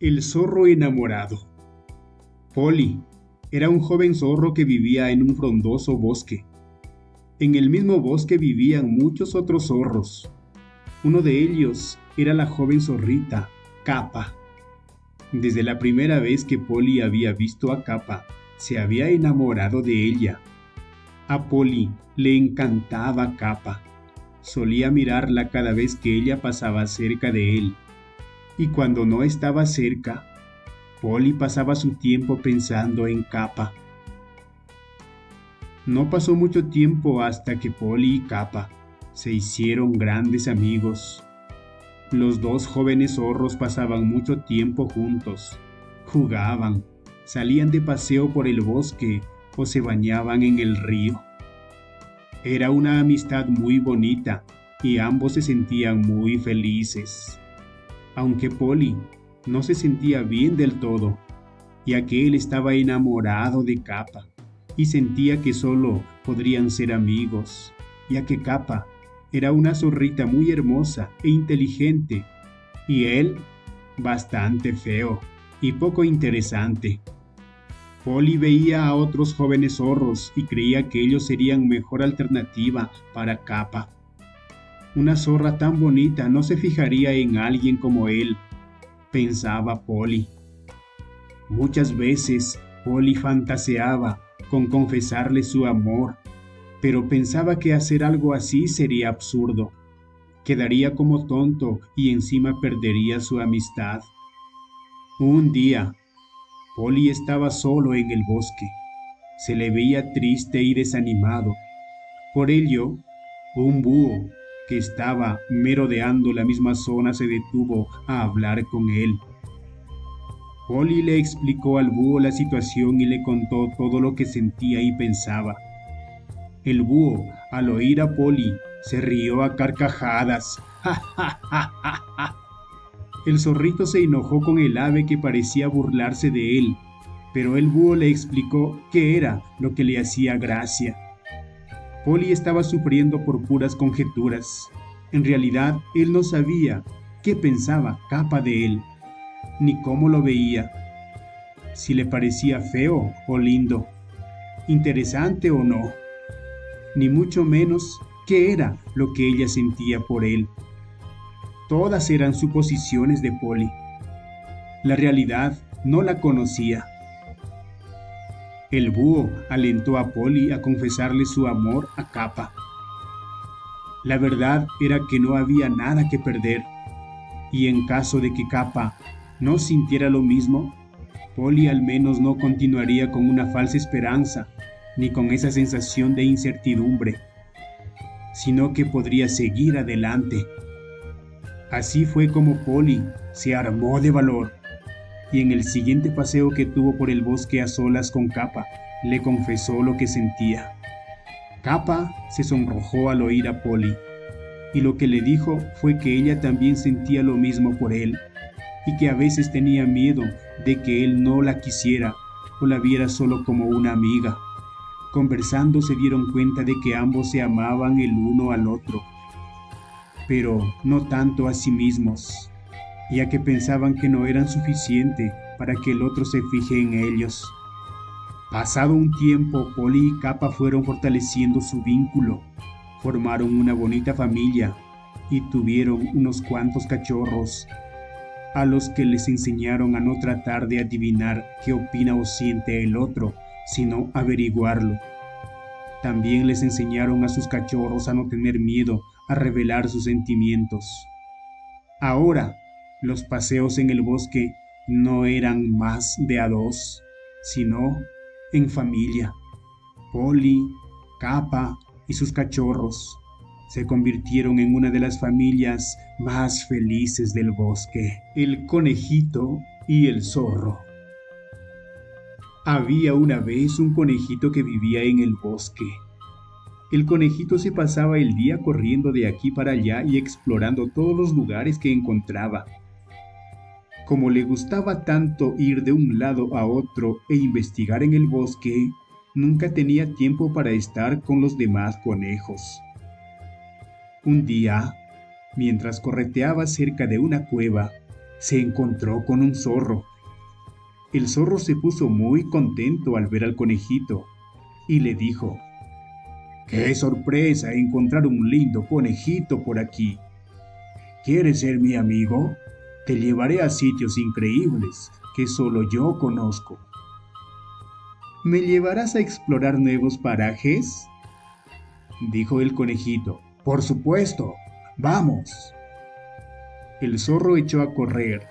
El zorro enamorado. Polly era un joven zorro que vivía en un frondoso bosque. En el mismo bosque vivían muchos otros zorros. Uno de ellos era la joven zorrita, Capa. Desde la primera vez que Polly había visto a Capa, se había enamorado de ella. A Polly le encantaba Capa. Solía mirarla cada vez que ella pasaba cerca de él. Y cuando no estaba cerca, Polly pasaba su tiempo pensando en Capa. No pasó mucho tiempo hasta que Polly y Capa se hicieron grandes amigos. Los dos jóvenes zorros pasaban mucho tiempo juntos, jugaban, salían de paseo por el bosque o se bañaban en el río. Era una amistad muy bonita y ambos se sentían muy felices. Aunque Polly no se sentía bien del todo, ya que él estaba enamorado de Capa y sentía que solo podrían ser amigos, ya que Capa era una zorrita muy hermosa e inteligente y él bastante feo y poco interesante. Polly veía a otros jóvenes zorros y creía que ellos serían mejor alternativa para Capa. Una zorra tan bonita no se fijaría en alguien como él, pensaba Polly. Muchas veces Polly fantaseaba con confesarle su amor, pero pensaba que hacer algo así sería absurdo. Quedaría como tonto y encima perdería su amistad. Un día, Polly estaba solo en el bosque. Se le veía triste y desanimado. Por ello, un búho que estaba merodeando la misma zona se detuvo a hablar con él. Polly le explicó al búho la situación y le contó todo lo que sentía y pensaba. El búho, al oír a Polly, se rió a carcajadas. ¡Ja, ja, ja, ja, ja! El zorrito se enojó con el ave que parecía burlarse de él, pero el búho le explicó qué era lo que le hacía gracia. Polly estaba sufriendo por puras conjeturas. En realidad, él no sabía qué pensaba Capa de él, ni cómo lo veía, si le parecía feo o lindo, interesante o no, ni mucho menos qué era lo que ella sentía por él. Todas eran suposiciones de Polly. La realidad no la conocía. El búho alentó a Polly a confesarle su amor a Capa. La verdad era que no había nada que perder, y en caso de que Capa no sintiera lo mismo, Polly al menos no continuaría con una falsa esperanza, ni con esa sensación de incertidumbre, sino que podría seguir adelante. Así fue como Polly se armó de valor, y en el siguiente paseo que tuvo por el bosque a solas con Capa, le confesó lo que sentía. Capa se sonrojó al oír a Polly, y lo que le dijo fue que ella también sentía lo mismo por él, y que a veces tenía miedo de que él no la quisiera o la viera solo como una amiga. Conversando se dieron cuenta de que ambos se amaban el uno al otro, pero no tanto a sí mismos, ya que pensaban que no eran suficiente para que el otro se fije en ellos. Pasado un tiempo, Polly y Capa fueron fortaleciendo su vínculo, formaron una bonita familia y tuvieron unos cuantos cachorros, a los que les enseñaron a no tratar de adivinar qué opina o siente el otro, sino averiguarlo. También les enseñaron a sus cachorros a no tener miedo a revelar sus sentimientos. Ahora, los paseos en el bosque no eran más de a dos, sino en familia. Polly, Capa y sus cachorros se convirtieron en una de las familias más felices del bosque. El conejito y el zorro. Había una vez un conejito que vivía en el bosque. El conejito se pasaba el día corriendo de aquí para allá y explorando todos los lugares que encontraba. Como le gustaba tanto ir de un lado a otro e investigar en el bosque, nunca tenía tiempo para estar con los demás conejos. Un día, mientras correteaba cerca de una cueva, se encontró con un zorro. El zorro se puso muy contento al ver al conejito y le dijo: ¡Qué sorpresa encontrar un lindo conejito por aquí! ¿Quieres ser mi amigo? Te llevaré a sitios increíbles que solo yo conozco. ¿Me llevarás a explorar nuevos parajes?, dijo el conejito. Por supuesto, vamos. El zorro echó a correr.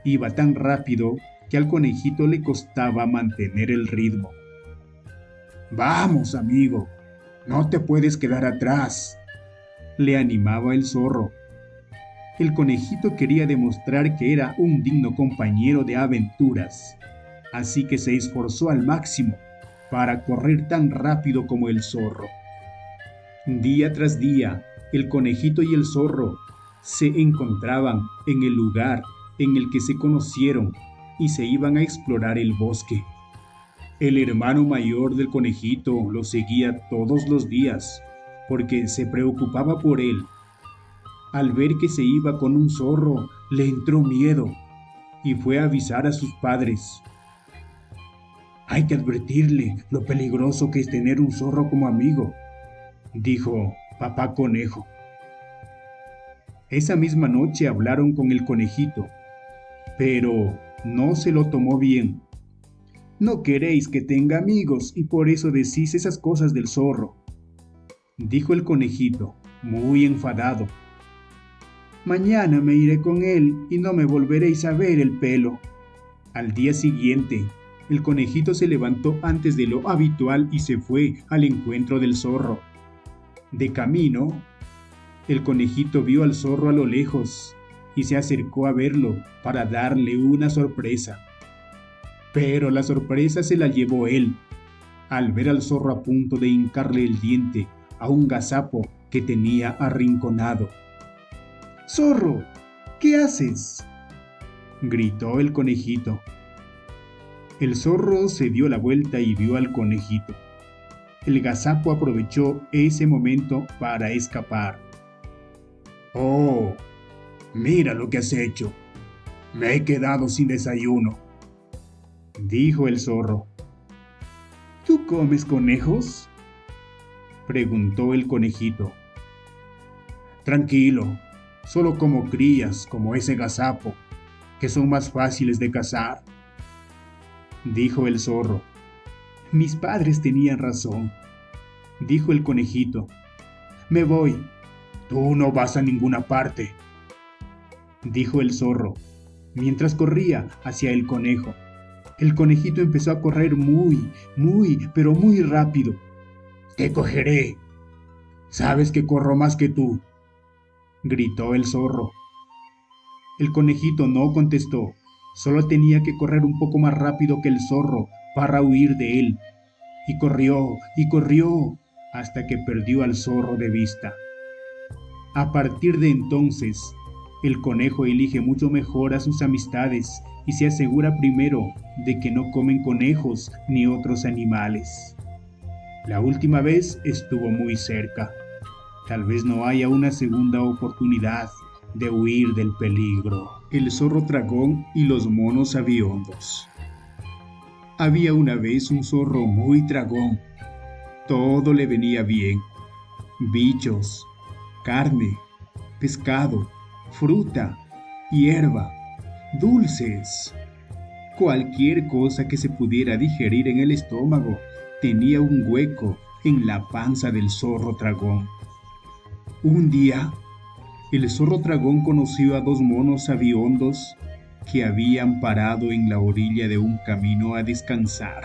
Iba tan rápido que al conejito le costaba mantener el ritmo. Vamos, amigo, no te puedes quedar atrás, le animaba el zorro. El conejito quería demostrar que era un digno compañero de aventuras, así que se esforzó al máximo para correr tan rápido como el zorro. Día tras día, el conejito y el zorro se encontraban en el lugar en el que se conocieron y se iban a explorar el bosque. El hermano mayor del conejito lo seguía todos los días porque se preocupaba por él. Al ver que se iba con un zorro, le entró miedo y fue a avisar a sus padres. Hay que advertirle lo peligroso que es tener un zorro como amigo, dijo papá conejo. Esa misma noche hablaron con el conejito, pero no se lo tomó bien. No queréis que tenga amigos y por eso decís esas cosas del zorro, dijo el conejito, muy enfadado. Mañana me iré con él y no me volveréis a ver el pelo. Al día siguiente, el conejito se levantó antes de lo habitual y se fue al encuentro del zorro. De camino, el conejito vio al zorro a lo lejos y se acercó a verlo para darle una sorpresa. Pero la sorpresa se la llevó él, al ver al zorro a punto de hincarle el diente a un gazapo que tenía arrinconado. ¡Zorro! ¿Qué haces?, gritó el conejito. El zorro se dio la vuelta y vio al conejito. El gazapo aprovechó ese momento para escapar. ¡Oh! Mira lo que has hecho. Me he quedado sin desayuno, dijo el zorro. ¿Tú comes conejos?, preguntó el conejito. Tranquilo, solo como crías como ese gazapo, que son más fáciles de cazar, dijo el zorro. Mis padres tenían razón, dijo el conejito. Me voy. Tú no vas a ninguna parte, dijo el zorro, mientras corría hacia el conejo. El conejito empezó a correr pero muy rápido. Te cogeré. Sabes que corro más que tú, gritó el zorro. El conejito no contestó, solo tenía que correr un poco más rápido que el zorro para huir de él. Y corrió, hasta que perdió al zorro de vista. A partir de entonces, el conejo elige mucho mejor a sus amistades y se asegura primero de que no comen conejos ni otros animales. La última vez estuvo muy cerca. Tal vez no haya una segunda oportunidad de huir del peligro. El zorro tragón y los monos aviondos. Había una vez un zorro muy tragón. Todo le venía bien. Bichos, carne, pescado, fruta, hierba, dulces. Cualquier cosa que se pudiera digerir en el estómago tenía un hueco en la panza del zorro tragón. Un día, el zorro tragón conoció a dos monos aviondos que habían parado en la orilla de un camino a descansar.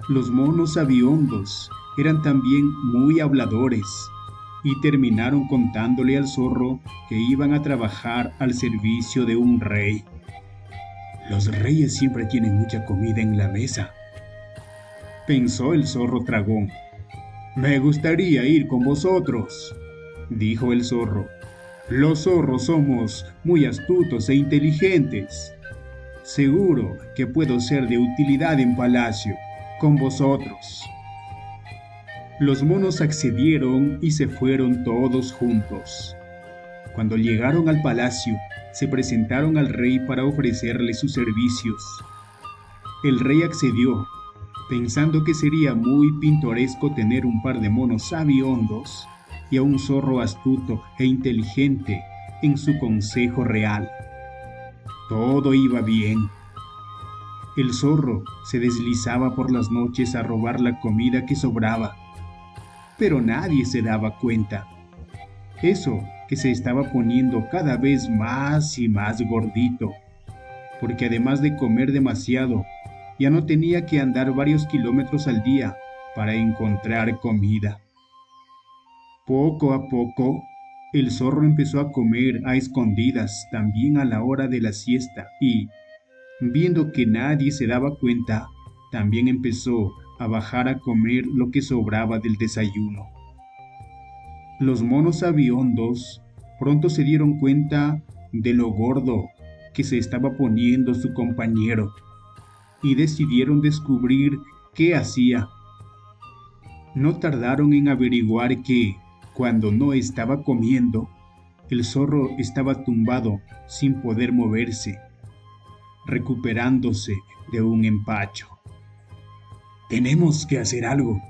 Los monos aviondos eran también muy habladores y terminaron contándole al zorro que iban a trabajar al servicio de un rey. Los reyes siempre tienen mucha comida en la mesa, pensó el zorro tragón. Me gustaría ir con vosotros, dijo el zorro. Los zorros somos muy astutos e inteligentes. Seguro que puedo ser de utilidad en palacio con vosotros. Los monos accedieron y se fueron todos juntos. Cuando llegaron al palacio, se presentaron al rey para ofrecerle sus servicios. El rey accedió, pensando que sería muy pintoresco tener un par de monos sabiondos y a un zorro astuto e inteligente en su consejo real. Todo iba bien. El zorro se deslizaba por las noches a robar la comida que sobraba, pero nadie se daba cuenta. Eso que se estaba poniendo cada vez más y más gordito, porque además de comer demasiado, ya no tenía que andar varios kilómetros al día para encontrar comida. Poco a poco, el zorro empezó a comer a escondidas también a la hora de la siesta y, viendo que nadie se daba cuenta, también empezó a bajar a comer lo que sobraba del desayuno. Los monos aviondos pronto se dieron cuenta de lo gordo que se estaba poniendo su compañero y decidieron descubrir qué hacía. No tardaron en averiguar que, cuando no estaba comiendo, el zorro estaba tumbado sin poder moverse, recuperándose de un empacho. «Tenemos que hacer algo»,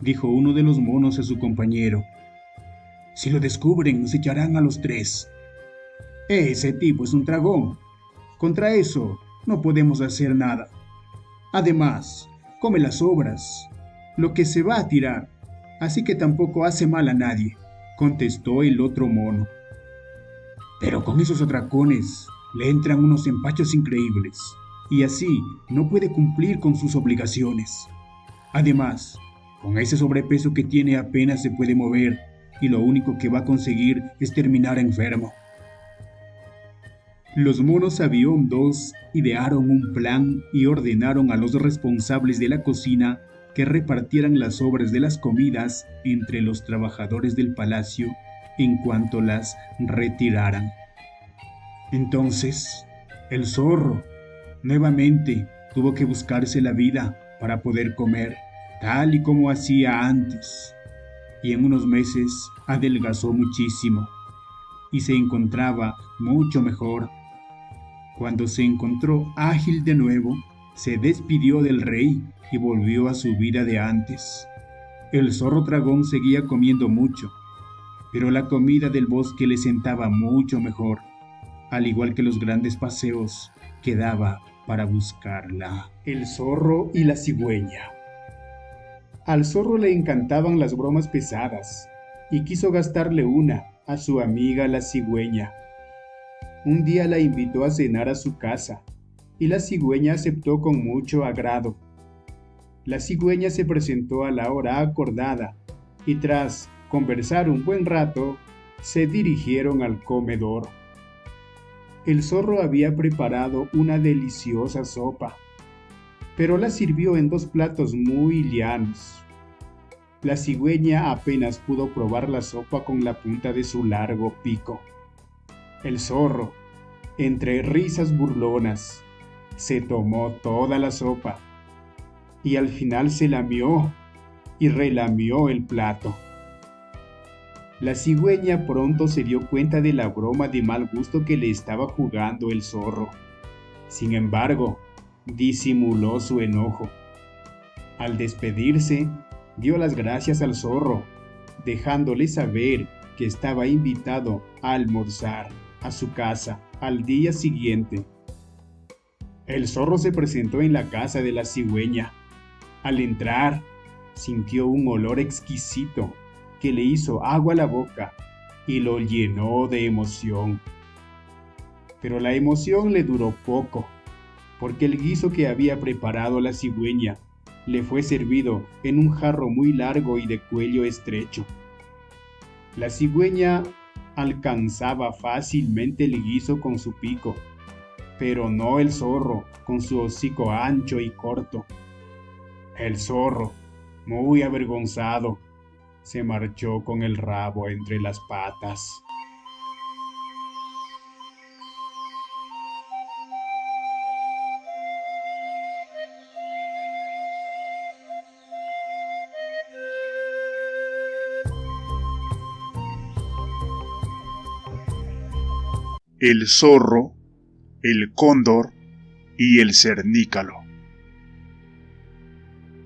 dijo uno de los monos a su compañero. «Si lo descubren, nos echarán a los tres. Ese tipo es un dragón. Contra eso no podemos hacer nada. Además, come las sobras, lo que se va a tirar, así que tampoco hace mal a nadie», contestó el otro mono. «Pero con esos atracones le entran unos empachos increíbles, y así no puede cumplir con sus obligaciones. Además, con ese sobrepeso que tiene apenas se puede mover, y lo único que va a conseguir es terminar enfermo». Los monos aviondos idearon un plan y ordenaron a los responsables de la cocina que repartieran las sobras de las comidas entre los trabajadores del palacio en cuanto las retiraran. Entonces, el zorro nuevamente tuvo que buscarse la vida para poder comer, tal y como hacía antes, y en unos meses adelgazó muchísimo y se encontraba mucho mejor. Cuando se encontró ágil de nuevo, se despidió del rey y volvió a su vida de antes. El zorro dragón seguía comiendo mucho, pero la comida del bosque le sentaba mucho mejor, al igual que los grandes paseos que daba para buscarla. El zorro y la cigüeña. Al zorro le encantaban las bromas pesadas y quiso gastarle una a su amiga la cigüeña. Un día la invitó a cenar a su casa y la cigüeña aceptó con mucho agrado. La cigüeña se presentó a la hora acordada y tras conversar un buen rato, se dirigieron al comedor. El zorro había preparado una deliciosa sopa, pero la sirvió en 2 platos muy lianos. La cigüeña apenas pudo probar la sopa con la punta de su largo pico. El zorro, entre risas burlonas, se tomó toda la sopa y al final se lamió y relamió el plato. La cigüeña pronto se dio cuenta de la broma de mal gusto que le estaba jugando el zorro. Sin embargo, disimuló su enojo. Al despedirse, dio las gracias al zorro, dejándole saber que estaba invitado a almorzar a su casa al día siguiente. El zorro se presentó en la casa de la cigüeña. Al entrar, sintió un olor exquisito que le hizo agua a la boca y lo llenó de emoción. Pero la emoción le duró poco, porque el guiso que había preparado la cigüeña le fue servido en un jarro muy largo y de cuello estrecho. La cigüeña alcanzaba fácilmente el guiso con su pico, pero no el zorro con su hocico ancho y corto. El zorro, muy avergonzado, se marchó con el rabo entre las patas. el zorro, el cóndor y el cernícalo.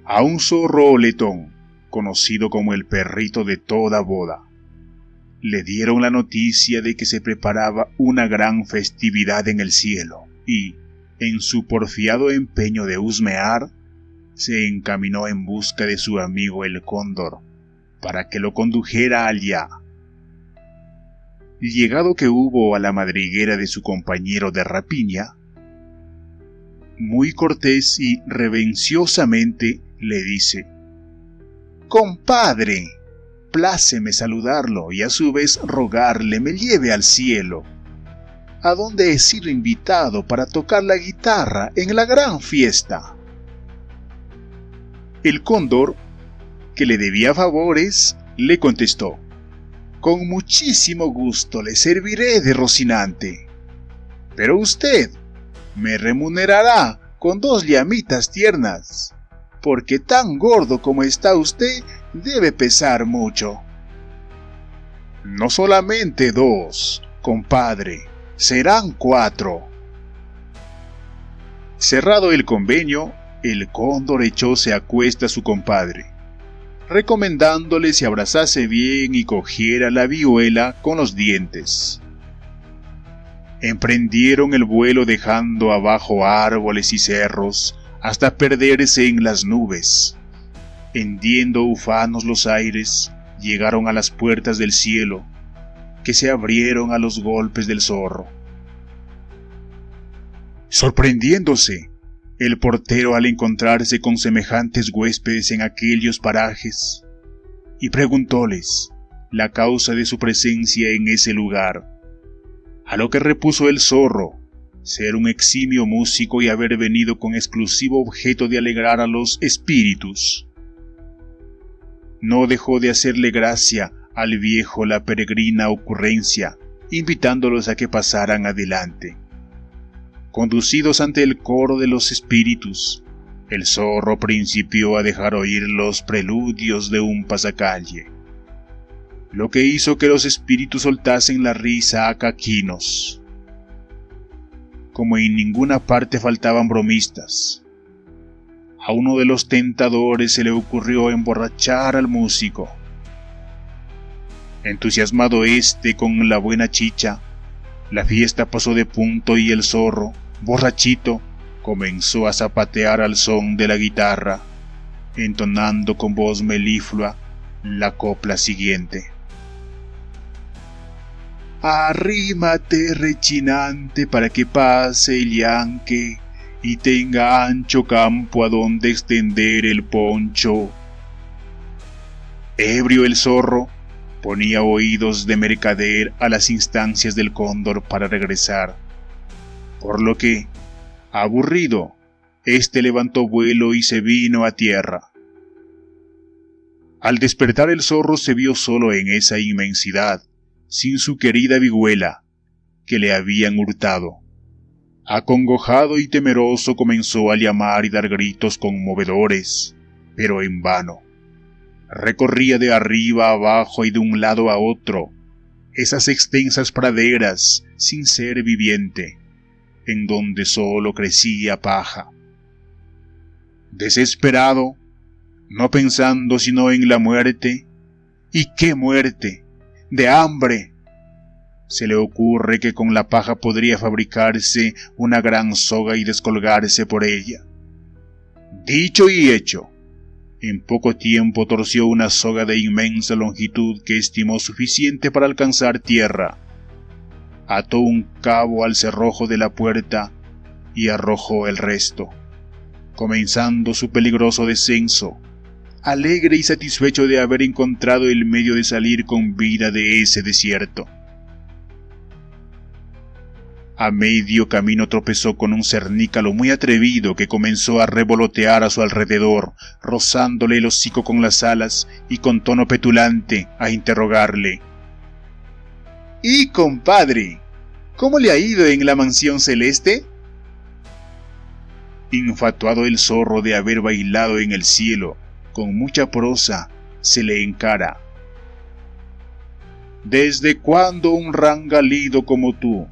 A un zorro oletón, conocido como el perrito de toda boda, le dieron la noticia de que se preparaba una gran festividad en el cielo y, en su porfiado empeño de husmear, se encaminó en busca de su amigo el cóndor para que lo condujera allá. Llegado que hubo a la madriguera de su compañero de rapiña, muy cortés y reverenciosamente le dice: «Compadre, pláceme saludarlo y a su vez rogarle me lleve al cielo, a donde he sido invitado para tocar la guitarra en la gran fiesta». El cóndor, que le debía favores, le contestó: «Con muchísimo gusto le serviré de Rocinante, pero usted me remunerará con 2 llamitas tiernas, porque tan gordo como está usted debe pesar mucho». «No solamente 2, compadre, serán 4». Cerrado el convenio, el cóndor echóse a cuesta a su compadre, recomendándole se abrazase bien y cogiera la vihuela con los dientes. Emprendieron el vuelo dejando abajo árboles y cerros hasta perderse en las nubes. Hendiendo ufanos los aires, llegaron a las puertas del cielo, que se abrieron a los golpes del zorro. Sorprendiéndose el portero al encontrarse con semejantes huéspedes en aquellos parajes, y preguntóles la causa de su presencia en ese lugar, a lo que repuso el zorro ser un eximio músico y haber venido con exclusivo objeto de alegrar a los espíritus. No dejó de hacerle gracia al viejo la peregrina ocurrencia, invitándolos a que pasaran adelante. Conducidos ante el coro de los espíritus, el zorro principió a dejar oír los preludios de un pasacalle, lo que hizo que los espíritus soltasen la risa a caquinos. Como en ninguna parte faltaban bromistas, a uno de los tentadores se le ocurrió emborrachar al músico. Entusiasmado con la buena chicha, la fiesta pasó de punto y el zorro, borrachito, comenzó a zapatear al son de la guitarra, entonando con voz meliflua la copla siguiente: «Arrímate rechinante para que pase el yanque y tenga ancho campo a donde extender el poncho». Ebrio el zorro, ponía oídos de mercader a las instancias del cóndor para regresar, por lo que, aburrido, éste levantó vuelo y se vino a tierra. Al despertar el zorro se vio solo en esa inmensidad, sin su querida vihuela, que le habían hurtado. Acongojado y temeroso comenzó a llamar y dar gritos conmovedores, pero en vano. Recorría de arriba a abajo y de un lado a otro esas extensas praderas sin ser viviente, en donde solo crecía paja. Desesperado, no pensando sino en la muerte, ¿y qué muerte? De hambre. Se le ocurre que con la paja podría fabricarse una gran soga y descolgarse por ella. Dicho y hecho, en poco tiempo torció una soga de inmensa longitud que estimó suficiente para alcanzar tierra. Ató un cabo al cerrojo de la puerta y arrojó el resto, comenzando su peligroso descenso, alegre y satisfecho de haber encontrado el medio de salir con vida de ese desierto. A medio camino tropezó con un cernícalo muy atrevido que comenzó a revolotear a su alrededor, rozándole el hocico con las alas y con tono petulante a interrogarle: «¿Y, compadre, cómo le ha ido en la mansión celeste?». Infatuado el zorro de haber bailado en el cielo, con mucha prosa, se le encara: «¿Desde cuándo un rangalido como tú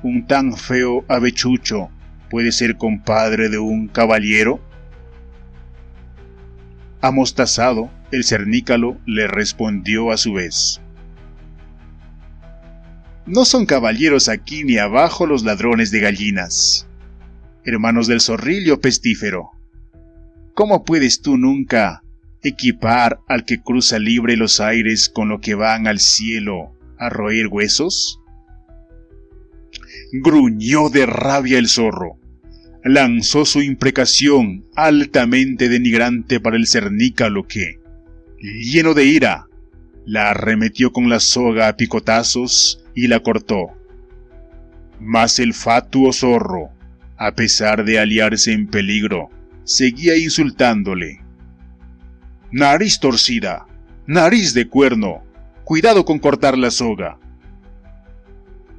¿Un tan feo avechucho puede ser compadre de un caballero? Amostazado, el cernícalo le respondió a su vez: no son caballeros aquí ni abajo los ladrones de gallinas, hermanos del zorrillo pestífero. ¿Cómo puedes tú nunca equipar al que cruza libre los aires con lo que van al cielo a roer huesos? Gruñó de rabia el zorro. Lanzó su imprecación altamente denigrante para el cernícalo que, lleno de ira, la arremetió con la soga a picotazos y la cortó. Mas el fatuo zorro, a pesar de aliarse en peligro, seguía insultándole. Nariz torcida, nariz de cuerno, cuidado con cortar la soga.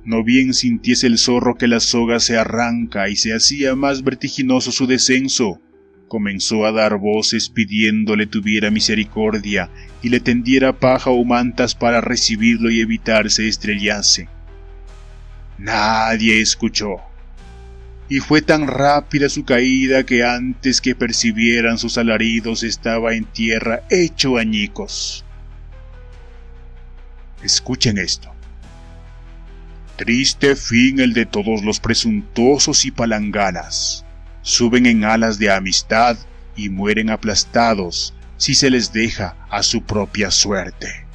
No bien sintiese el zorro que la soga se arranca y se hacía más vertiginoso su descenso, comenzó a dar voces pidiéndole tuviera misericordia y le tendiera paja o mantas para recibirlo y evitar se estrellase. Nadie escuchó, y fue tan rápida su caída que antes que percibieran sus alaridos estaba en tierra hecho añicos. Escuchen esto. Triste fin el de todos los presuntuosos y palanganas. Suben en alas de amistad y mueren aplastados si se les deja a su propia suerte.